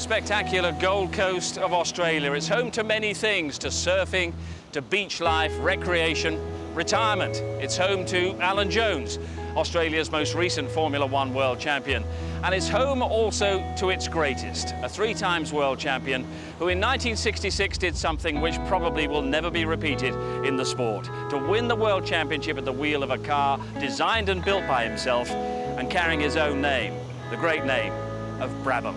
spectacular Gold Coast of Australia. It's home to many things, to surfing, to beach life, recreation, retirement. It's home to Alan Jones, Australia's most recent Formula One world champion. And it's home also to its greatest, a three-times world champion who in 1966 did something which probably will never be repeated in the sport. To win the world championship at the wheel of a car designed and built by himself and carrying his own name, the great name of Brabham.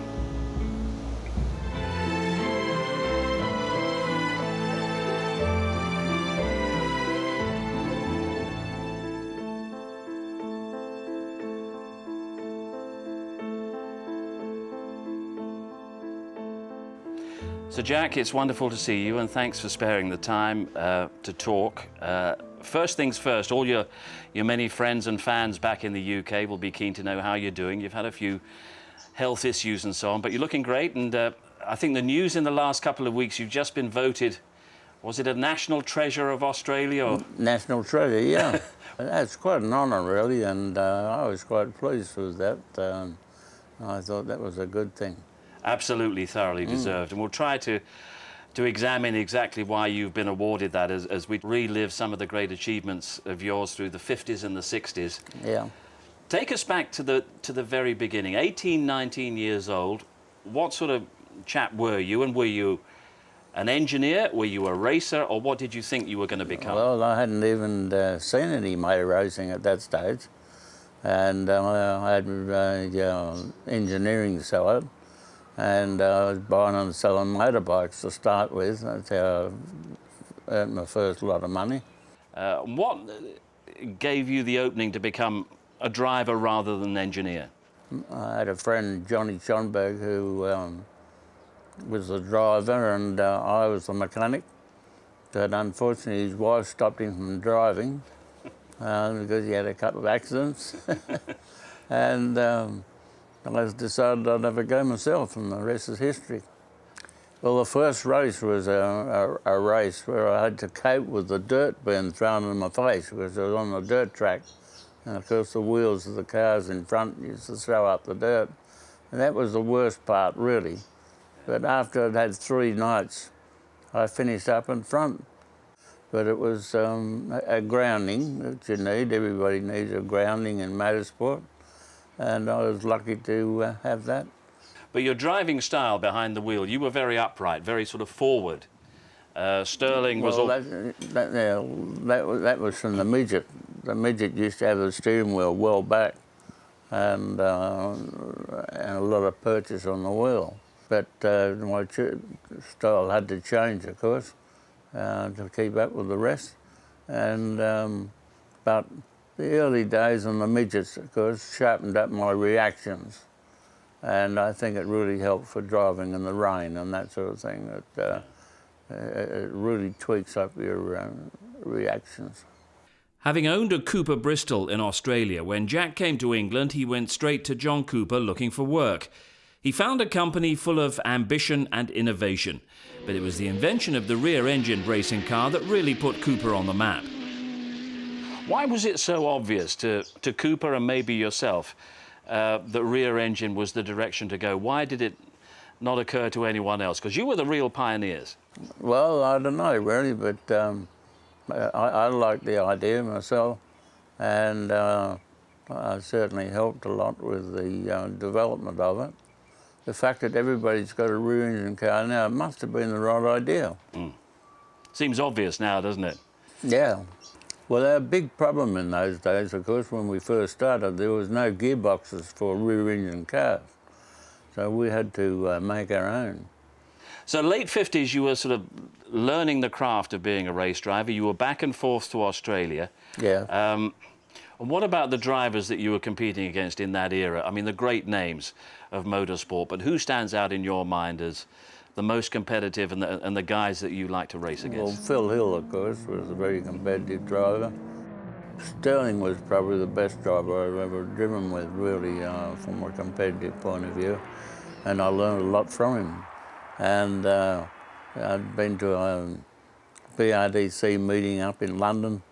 So Jack, it's wonderful to see you, and thanks for sparing the time to talk. First things first, all your many friends and fans back in the UK will be keen to know how you're doing. You've had a few health issues and so on, but you're looking great, and I think the news in the last couple of weeks, you've just been voted, was it a national treasure of Australia? Or? National treasure, yeah. That's quite an honour, really, and I was quite pleased with that. I thought that was a good thing. Absolutely, thoroughly deserved. And we'll try to examine exactly why you've been awarded that as we relive some of the great achievements of yours through the 50s and the 60s. Yeah. Take us back to the very beginning. 18, 19 years old. What sort of chap were you? And were you an engineer? Were you a racer? Or what did you think you were going to become? Well, I hadn't even seen any motor racing at that stage. And I had engineering side. And I was buying and selling motorbikes to start with. That's how I earned my first lot of money. What gave you the opening to become a driver rather than an engineer? I had a friend, Johnny Schonberg, who was the driver and I was the mechanic. But unfortunately his wife stopped him from driving because he had a couple of accidents. And I decided I'd have a go myself, and the rest is history. Well, the first race was a race where I had to cope with the dirt being thrown in my face because I was on the dirt track. And of course the wheels of the cars in front used to throw up the dirt. And that was the worst part, really. But after I'd had 3 nights, I finished up in front. But it was a grounding that you need. Everybody needs a grounding in motorsport. And I was lucky to have that. But your driving style behind the wheel, you were very upright, very sort of forward. Sterling was all... That was from the midget. The midget used to have the steering wheel well back and a lot of purchase on the wheel. But my style had to change, of course, to keep up with the rest. And but the early days on the midgets, of course, sharpened up my reactions. And I think it really helped for driving in the rain and that sort of thing. It really tweaks up your reactions. Having owned a Cooper Bristol in Australia, when Jack came to England, he went straight to John Cooper looking for work. He found a company full of ambition and innovation, but it was the invention of the rear-engined racing car that really put Cooper on the map. Why was it so obvious to Cooper and maybe yourself that rear engine was the direction to go? Why did it not occur to anyone else? Because you were the real pioneers. Well, I don't know really, but I liked the idea myself, and I certainly helped a lot with the development of it. The fact that everybody's got a rear engine car now, it must have been the right idea. Seems obvious now, doesn't it? Yeah. Well, our big problem in those days, of course, when we first started, there was no gearboxes for rear-engine cars. So we had to make our own. So late 50s, you were sort of learning the craft of being a race driver. You were back and forth to Australia. Yeah. And what about the drivers that you were competing against in that era? I mean, the great names of motorsport, but who stands out in your mind as the most competitive and the guys that you like to race against? Well, Phil Hill, of course, was a very competitive driver. Sterling was probably the best driver I've ever driven with, really, from a competitive point of view. And I learned a lot from him. And I'd been to a BRDC meeting up in London.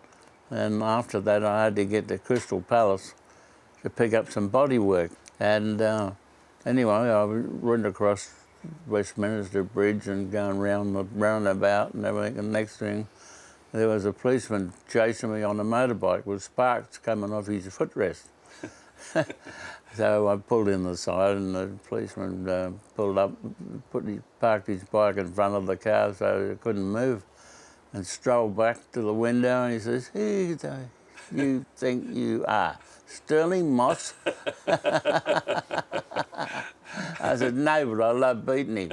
And after that, I had to get to Crystal Palace to pick up some body work. And anyway, I went across Westminster Bridge and going round the roundabout and everything. And next thing, there was a policeman chasing me on a motorbike with sparks coming off his footrest. So I pulled in the side, and the policeman pulled up, parked his bike in front of the car so he couldn't move, and strolled back to the window, and he says, "Who do you think you are, Sterling Moss?" I said, "No, but I love beating him."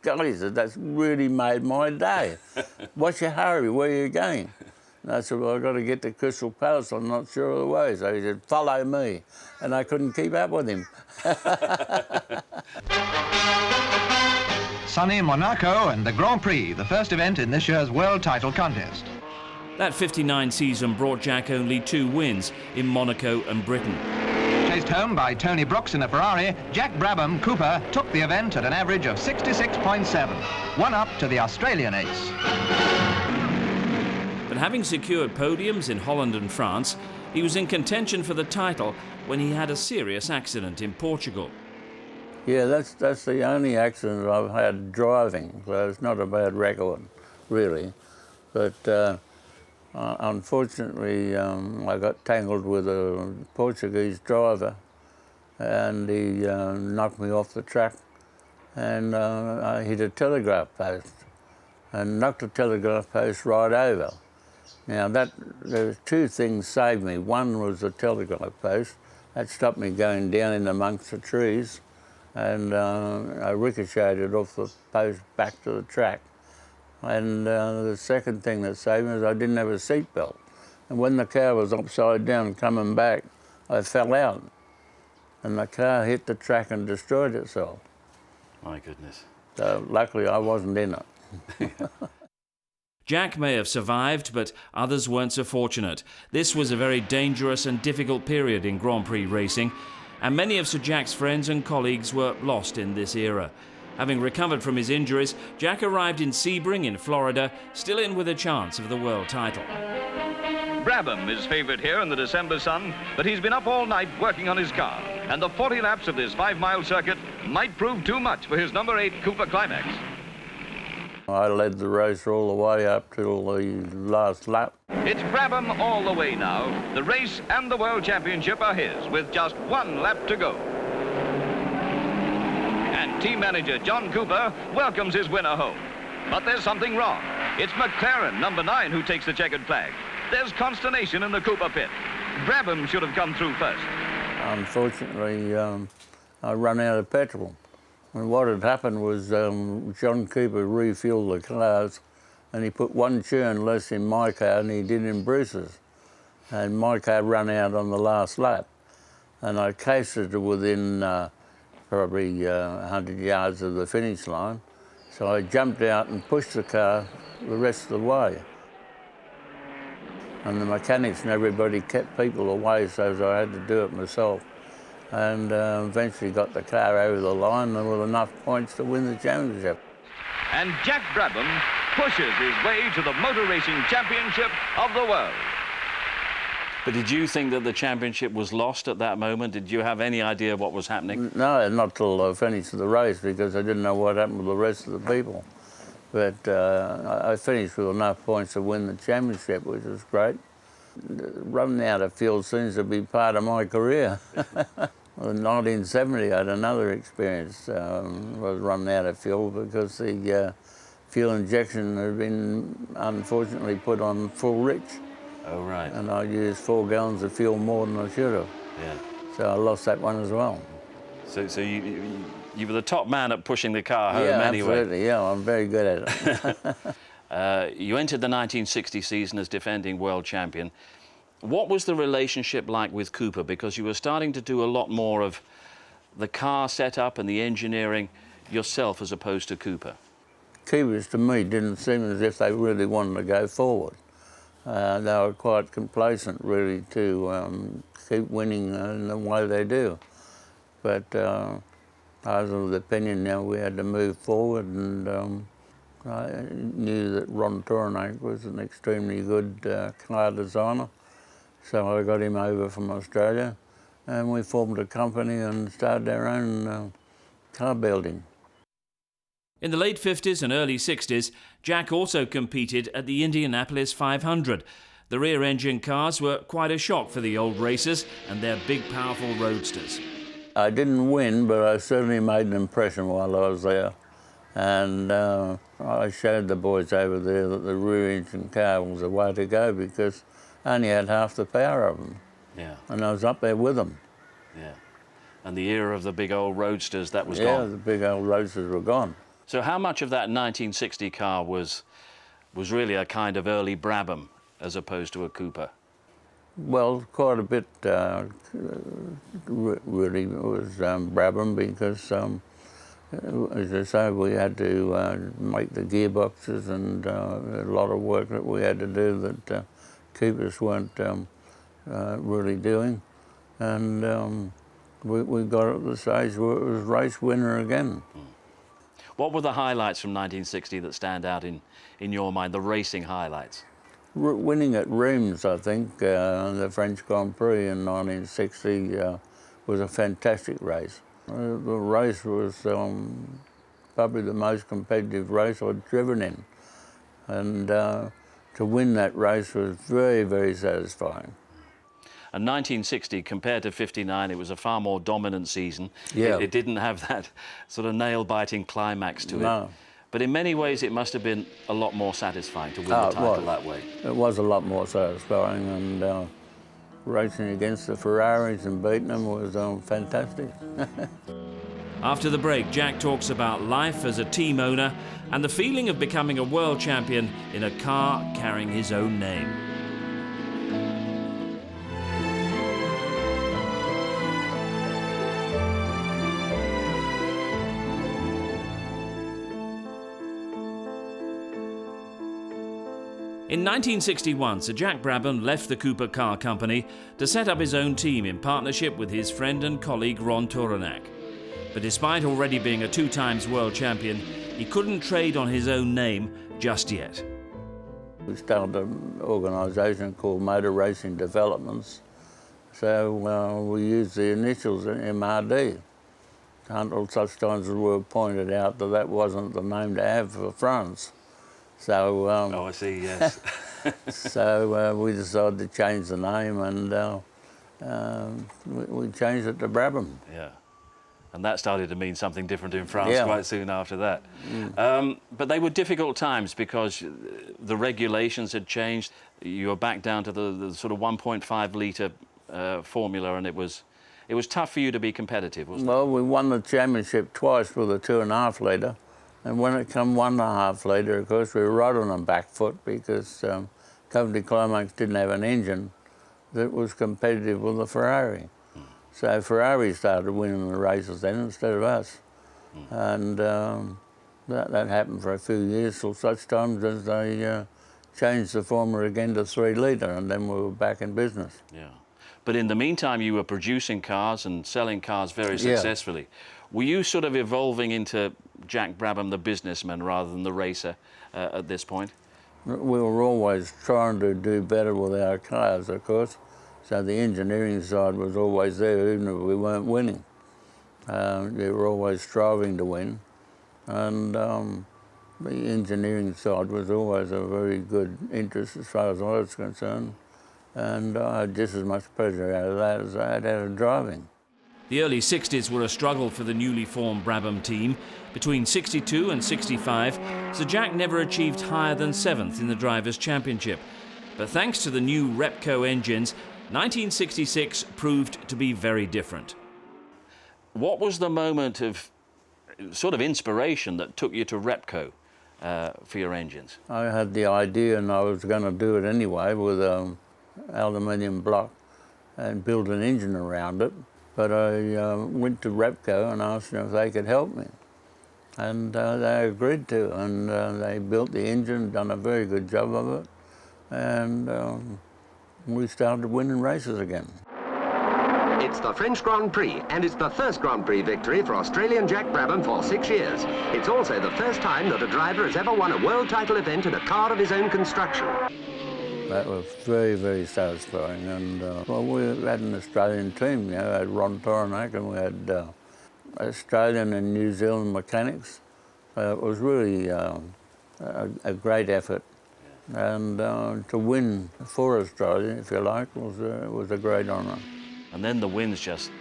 God, he said, "That's really made my day. What's your hurry? Where are you going?" And I said, "Well, I've got to get to Crystal Palace. I'm not sure of the way." So he said, "Follow me." And I couldn't keep up with him. Sunny Monaco and the Grand Prix, the first event in this year's world title contest. That 59 season brought Jack only 2 wins in Monaco and Britain. Chased home by Tony Brooks in a Ferrari, Jack Brabham, Cooper, took the event at an average of 66.7, one up to the Australian ace. But having secured podiums in Holland and France, he was in contention for the title when he had a serious accident in Portugal. Yeah, that's the only accident I've had driving, so it's not a bad record, really. But unfortunately, I got tangled with a Portuguese driver, and he knocked me off the track, and I hit a telegraph post and knocked the telegraph post right over. Now, there was 2 things saved me. One was the telegraph post. That stopped me going down in amongst the trees, and I ricocheted off the post back to the track. And the second thing that saved me was I didn't have a seatbelt. And when the car was upside down coming back, I fell out. And the car hit the track and destroyed itself. My goodness. So luckily I wasn't in it. Jack may have survived, but others weren't so fortunate. This was a very dangerous and difficult period in Grand Prix racing, and many of Sir Jack's friends and colleagues were lost in this era. Having recovered from his injuries, Jack arrived in Sebring in Florida, still in with a chance of the world title. Brabham is favoured here in the December sun, but he's been up all night working on his car, and the 40 laps of this 5-mile circuit might prove too much for his number 8 Cooper Climax. I led the race all the way up till the last lap. It's Brabham all the way now. The race and the World Championship are his, with just 1 lap to go. And team manager John Cooper welcomes his winner home. But there's something wrong. It's McLaren, number 9, who takes the checkered flag. There's consternation in the Cooper pit. Brabham should have come through first. Unfortunately, I ran out of petrol. And what had happened was John Cooper refueled the cars, and he put 1 churn less in my car than he did in Bruce's. And my car ran out on the last lap. And I coasted to within probably 100 yards of the finish line. So I jumped out and pushed the car the rest of the way. And the mechanics and everybody kept people away, so I had to do it myself. And eventually got the car over the line and with enough points to win the championship. And Jack Brabham pushes his way to the Motor Racing Championship of the world. But did you think that the championship was lost at that moment? Did you have any idea what was happening? No, not till I finished the race, because I didn't know what happened with the rest of the people. But I finished with enough points to win the championship, which was great. Running out of fuel seems to be part of my career. In 1970, I had another experience. I was running out of fuel because the fuel injection had been unfortunately put on full rich. Oh, right. And I used 4 gallons of fuel more than I should have. Yeah. So I lost that one as well. So you were the top man at pushing the car home anyway. Absolutely, yeah, I'm very good at it. You entered the 1960 season as defending world champion. What was the relationship like with Cooper? Because you were starting to do a lot more of the car setup and the engineering yourself as opposed to Cooper. Keepers, to me, didn't seem as if they really wanted to go forward. They were quite complacent, really, to keep winning in the way they do. But I was of the opinion now we had to move forward, and I knew that Ron Tornak was an extremely good car designer. So I got him over from Australia, and we formed a company and started our own car building. In the late 50s and early 60s, Jack also competed at the Indianapolis 500. The rear-engine cars were quite a shock for the old racers and their big, powerful roadsters. I didn't win, but I certainly made an impression while I was there. And I showed the boys over there that the rear-engine car was the way to go because I only had half the power of them. Yeah. And I was up there with them. Yeah. And the era of the big old roadsters, that was gone. gone. Yeah, the big old roadsters were gone. So how much of that 1960 car was really a kind of early Brabham as opposed to a Cooper? Well, quite a bit really was Brabham because, as I say, we had to make the gearboxes and a lot of work that we had to do that Coopers weren't really doing. And we got at the stage where it was race winner again. What were the highlights from 1960 that stand out in your mind, the racing highlights? Winning at Reims, I think, the French Grand Prix in 1960 was a fantastic race. The race was probably the most competitive race I'd driven in. And to win that race was very, very satisfying. And 1960, compared to 59, it was a far more dominant season. Yeah. It didn't have that sort of nail-biting climax to it. No. But in many ways, it must have been a lot more satisfying to win the title that way. It was a lot more satisfying, and racing against the Ferraris and beating them was fantastic. After the break, Jack talks about life as a team owner and the feeling of becoming a world champion in a car carrying his own name. In 1961, Sir Jack Brabham left the Cooper Car Company to set up his own team in partnership with his friend and colleague Ron Tourenac. But despite already being a 2-time world champion, he couldn't trade on his own name just yet. We started an organisation called Motor Racing Developments, so we used the initials MRD until such times as we were pointed out that that wasn't the name to have for France. So, oh, I see, yes. So we decided to change the name, and we changed it to Brabham. Yeah, and that started to mean something different in France quite soon after that. But they were difficult times because the regulations had changed. You were back down to the sort of 1.5 litre formula, and it was tough for you to be competitive, wasn't it? Well, we won the championship twice with a 2.5 litre. And when it come 1.5 litre, of course, we were right on the back foot because Coventry Climax didn't have an engine that was competitive with the Ferrari. So Ferrari started winning the races then instead of us. And that happened for a few years till such times as they changed the formula again to 3 litre, and then we were back in business. Yeah. But in the meantime, you were producing cars and selling cars very successfully. Were you sort of evolving into Jack Brabham, the businessman, rather than the racer at this point? We were always trying to do better with our cars, of course. So the engineering side was always there, even if we weren't winning. We were always striving to win. And the engineering side was always a very good interest as far as I was concerned. And I had just as much pleasure out of that as I had out of driving. The early 60s were a struggle for the newly formed Brabham team. Between 62 and 65, Sir Jack never achieved higher than 7th in the Drivers' Championship. But thanks to the new Repco engines, 1966 proved to be very different. What was the moment of sort of inspiration that took you to Repco for your engines? I had the idea, and I was going to do it anyway with aluminium block and build an engine around it. But I went to Repco and asked them if they could help me. And they agreed to, and they built the engine, done a very good job of it, and we started winning races again. It's the French Grand Prix, and it's the first Grand Prix victory for Australian Jack Brabham for 6 years. It's also the first time that a driver has ever won a world title event in a car of his own construction. That was very, very satisfying, and well, we had an Australian team, you know, we had Ron Tourenac and we had Australian and New Zealand mechanics. It was really a great effort. And to win for Australia, if you like, was a great honour. And then the wins just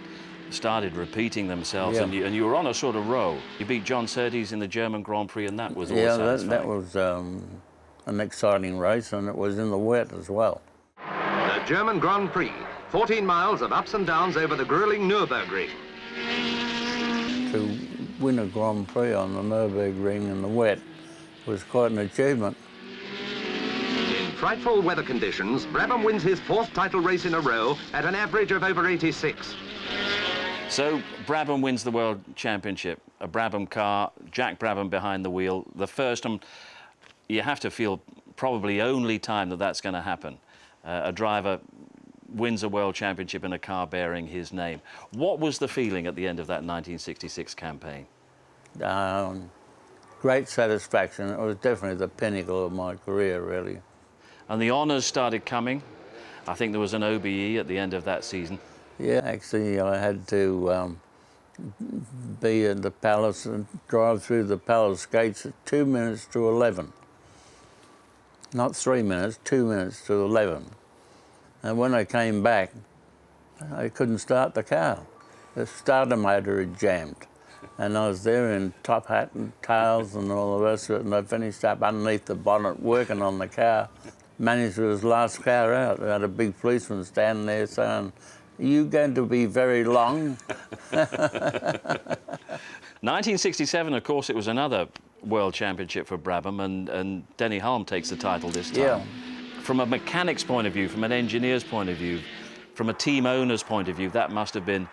started repeating themselves, Yeah. and you were on a sort of roll. You beat John Surtees in the German Grand Prix, and that was all Yeah, satisfying. that was an exciting race, and it was in the wet as well. The German Grand Prix, 14 miles of ups and downs over the grueling Nürburgring. To win a Grand Prix on the Nürburgring in the wet was quite an achievement. In frightful weather conditions, Brabham wins his 4th title race in a row at an average of over 86. So Brabham wins the World Championship. A Brabham car, Jack Brabham behind the wheel. The first, you have to feel, probably only time that that's going to happen. A driver wins a World Championship in a car bearing his name. What was the feeling at the end of that 1966 campaign? Great satisfaction. It was definitely the pinnacle of my career, really. And the honours started coming. I think there was an OBE at the end of that season. Yeah, actually, I had to be in the palace and drive through the palace gates at 2 minutes to 11. Not 3 minutes, 2 minutes to 11. And when I came back, I couldn't start the car. The starter motor had jammed. And I was there in top hat and tails and all the rest of it, and I finished up underneath the bonnet working on the car. Managed with his last car out. I had a big policeman standing there saying, "Are you going to be very long?" 1967, of course, it was another World Championship for Brabham, and Denny Hulme takes the title this time. Yeah. From a mechanic's point of view, from an engineer's point of view, from a team owner's point of view, that must have been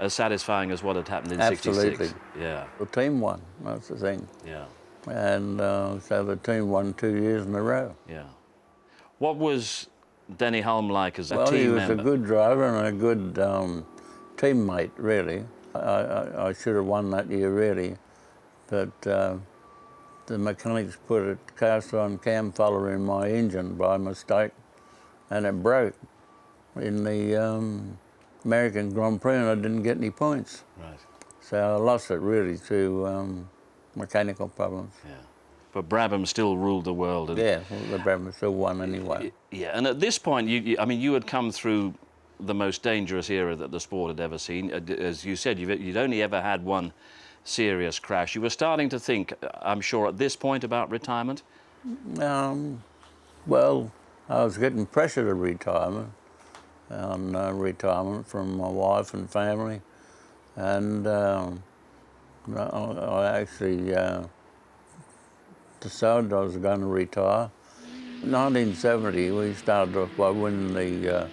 as satisfying as what had happened in Absolutely. 66. Yeah. The team won, that's the thing. Yeah. And so the team won 2 years in a row. Yeah. What was Denny Hulme like as a Well, team he was member? a good driver and a good teammate, really. I should have won that year, really. But the mechanics put a cast-iron cam follower in my engine by mistake, and it broke in the American Grand Prix, and I didn't get any points. Right. So I lost it, really, to mechanical problems. Yeah. But Brabham still ruled the world. And Yeah, well, the Brabham still won anyway. Yeah, and at this point, I mean, you had come through the most dangerous era that the sport had ever seen. As you said, you'd only ever had one serious crash. You were starting to think, I'm sure, at this point about retirement? Well, I was getting pressure to retirement, from my wife and family, and I actually decided I was going to retire. In 1970, we started off by winning the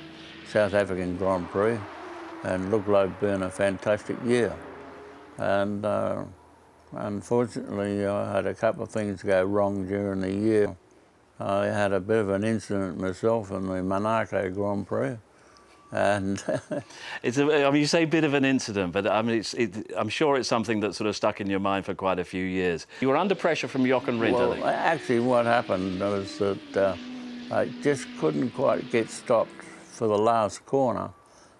South African Grand Prix, and looked like being a fantastic year. And unfortunately, I had a couple of things go wrong during the year. I had a bit of an incident myself in the Monaco Grand Prix, and I mean, you say a bit of an incident, but I mean, I'm sure it's something that sort of stuck in your mind for quite a few years. You were under pressure from Jochen Rindt, I well, think. actually what happened was that I just couldn't quite get stopped for the last corner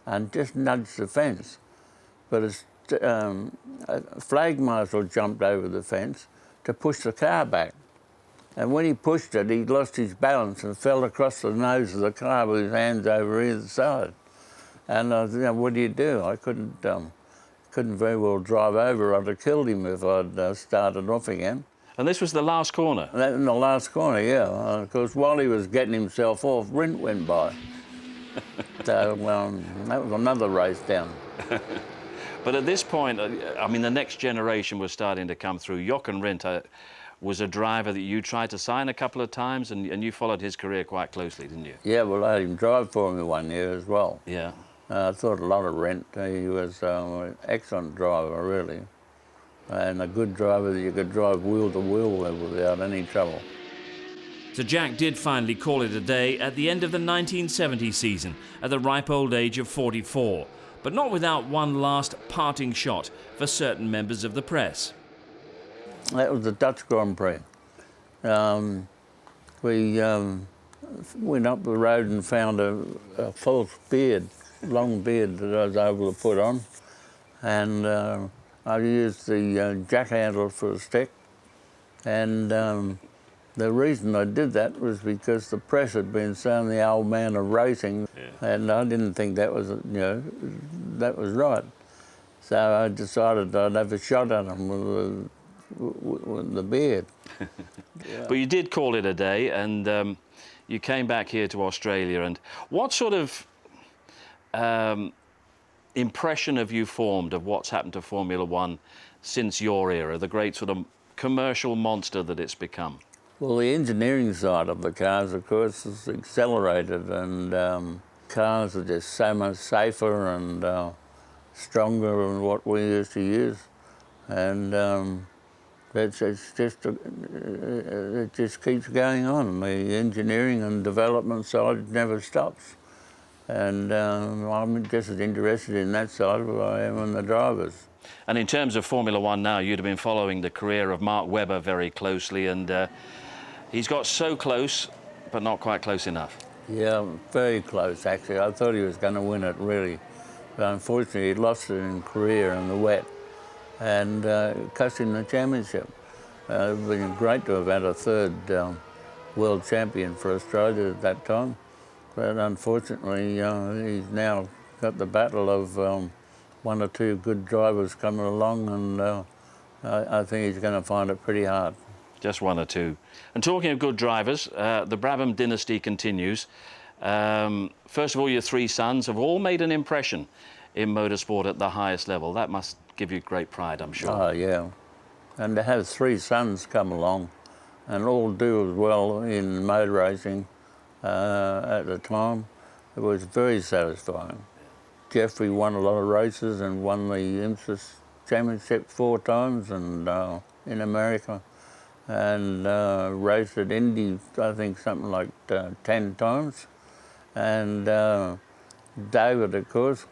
and just nudged the fence. But a flag marshal jumped over the fence to push the car back. And when he pushed it, he lost his balance and fell across the nose of the car with his hands over either side. And I was, what do you do? I couldn't very well drive over. I'd have killed him if I'd started off again. And this was the last corner? And that in the last corner, yeah. Of course, while he was getting himself off, Rindt went by. So that was another race down. But at this point, I mean, the next generation was starting to come through. Jochen Rindt was a driver that you tried to sign a couple of times, and you followed his career quite closely, didn't you? Yeah, well, I had him drive for me one year as well. Yeah. I thought a lot of Rindt. He was an excellent driver, really, and a good driver that you could drive wheel to wheel with without any trouble. So Jack did finally call it a day at the end of the 1970 season, at the ripe old age of 44, but not without one last parting shot for certain members of the press. That was the Dutch Grand Prix. We went up the road and found a false beard, long beard that I was able to put on, and I used the jack handle for a stick, and the reason I did that was because the press had been saying the old man of racing, and I didn't think that was, that was right. So I decided I'd have a shot at him with the beard. But you did call it a day, and you came back here to Australia. And what sort of impression have you formed of what's happened to Formula One since your era, the great sort of commercial monster that it's become? Well, the engineering side of the cars, of course, has accelerated, and cars are just so much safer and stronger than what we used to use. And it just keeps going on. The engineering and development side never stops. And I'm just as interested in that side as I am in the drivers. And in terms of Formula One now, you'd have been following the career of Mark Webber very closely, and he's got so close, but not quite close enough. Yeah, very close, actually. I thought he was going to win it, really. But unfortunately, he lost it in Korea in the wet, and cost him the championship. It would have been great to have had a third world champion for Australia at that time. But unfortunately, he's now got the battle of one or two good drivers coming along, and I think he's going to find it pretty hard. Just one or two. And talking of good drivers, the Brabham dynasty continues. First of all, your three sons have all made an impression in motorsport at the highest level. That must give you great pride, I'm sure. Oh, yeah. And to have three sons come along and all do as well in motor racing at the time, it was very satisfying. Jeffrey won a lot of races and won the IMSA Championship 4 times and in America, and raced at Indy, I think something like 10 times. And David, of course,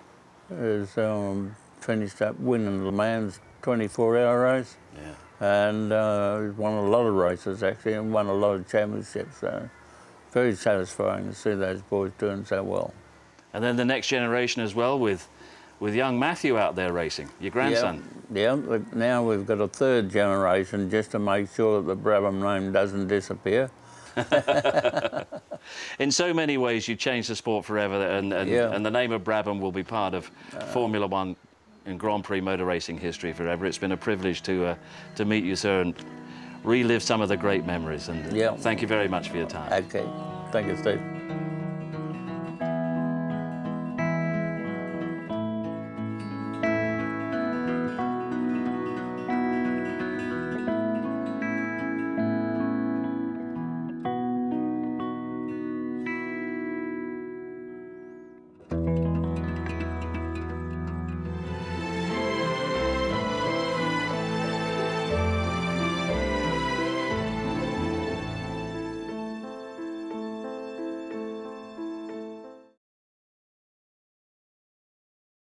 has finished up winning Le Mans 24-hour race. Yeah. And won a lot of races, actually, and won a lot of championships. So very satisfying to see those boys doing so well. And then the next generation as well, with young Matthew out there racing, your grandson. Yeah, now we've got a third generation just to make sure that the Brabham name doesn't disappear. In so many ways, you changed the sport forever, and the name of Brabham will be part of Formula One and Grand Prix motor racing history forever. It's been a privilege to meet you, sir, and relive some of the great memories. And thank you very much for your time. Okay, thank you, Steve.